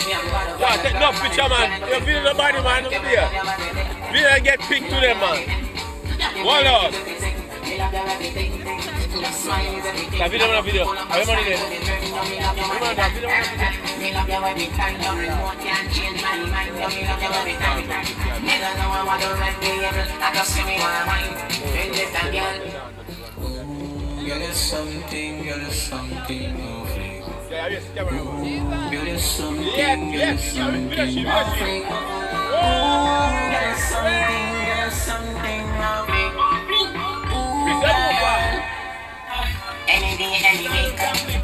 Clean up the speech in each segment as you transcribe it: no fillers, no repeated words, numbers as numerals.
Yeah, take no picture, man. You're feeling nobody, man. Over there. We don't get picked to them, man. One out. La video, una video. A ver, money there. Girl, it's something lovely. Yeah, yes, camera. Girl, it's something, Yes, something finish. lovely. Girl, it's something lovely. Any day, any week,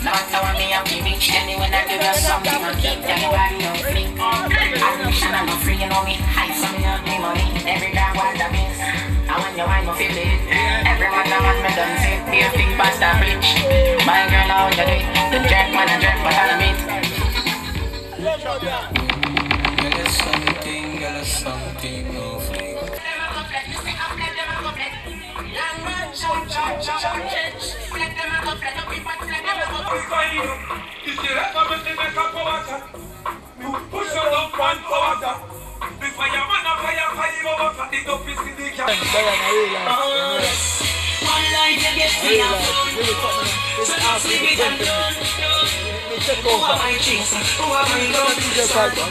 no matter what me have to reach. Anyway, I do just something to keep everybody on fleek. Admission, I'm not free, you know me. High, some me me money. Every guy wants a miss. I want your wine, no feel it. Every man that wants me done see. Be a big bastard rich. My girl, how you do it? The jerk man, a jerk, but I'll meet. Girl, it's something lovely.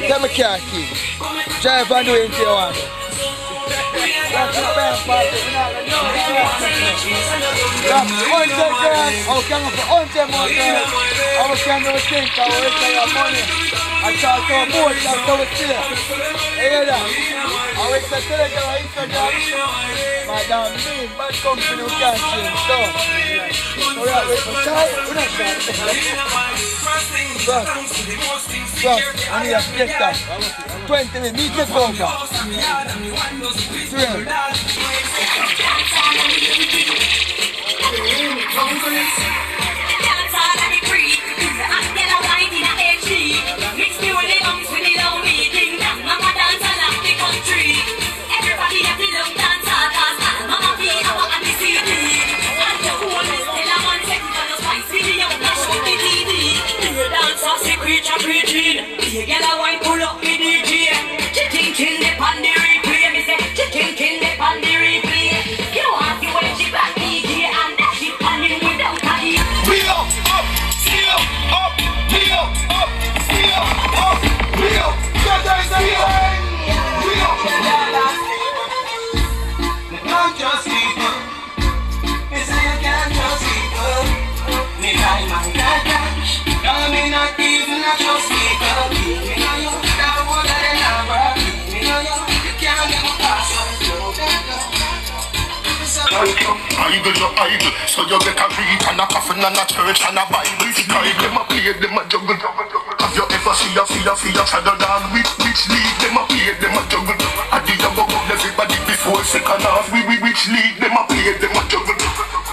Tell me car key. Drive and do it if you want. That's the best part. That's 100 grand. How can I for 100 more grand? How can you think I will waste your money? I charge so much, that's how we see it. You hear that? I will say Telegram or Instagram. Madam, me, bad company who can't change stuff. So we are waiting for child, we're not trying to Trust, I need a fiesta. 20 minutes, meet the over. Thrill. You get a wine, pull up with DJ. Chicken king the on the replay. Me say chicken king the on the replay. You want to when she back DJ and that she on him without a ear. We up, still up, we up, still up, we up. We up. You can't just keep up. Me say you can't just keep up. Me like my cash. No, me not even a just keep up. Me know you, that one that I never. Me know you can't get past us. Idle, your idle. So you get a read and a coffin and a church and a Bible. Sky them a play, them a juggle. Have you ever seen a shadow dog? Which league them a play, them a juggle. I did a bug up everybody before second half. Which league them a play, them a juggle.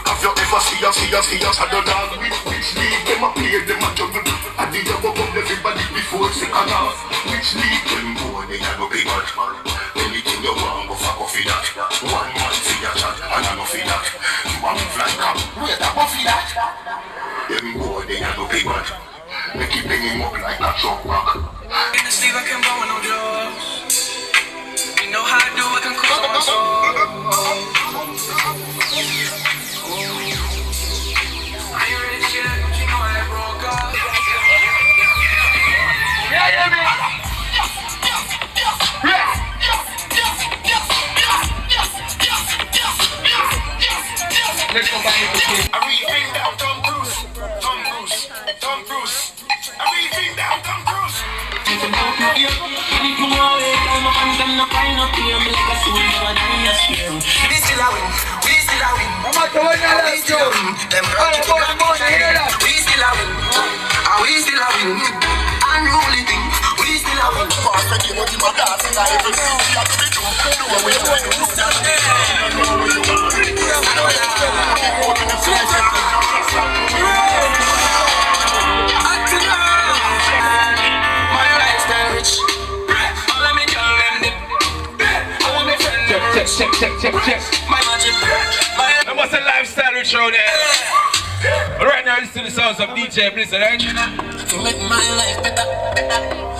Have you ever seen a shadow dog? Which league them a play, them a juggle. I did a bug up everybody before second half. Which league them boy, they a go big man. Anything you want, go fuck off with that. One man see a chat, and I go feel that. You want me fly come, wait, I go feel that. Them boy, they a go big man. Make it bring him up like a truck rock. In the sleep I can blow no drugs. You know how I do, I can cause my soul. Are you ready to shit? You know I broke up. Yeah, me. Let's go back to the game. I really think that Tom Cruise. I really think that Tom Cruise. We still a win. I'm not going to let you. All about the money, hear that? We still a win. We still a win. Unruly thing. We still a win. Fast again, what you want to dance in every day. You have to be true. Do what we want to Check. That was a lifestyle show there. But right now, listen to the sounds of DJ Blizzard, right? to make my life better, better.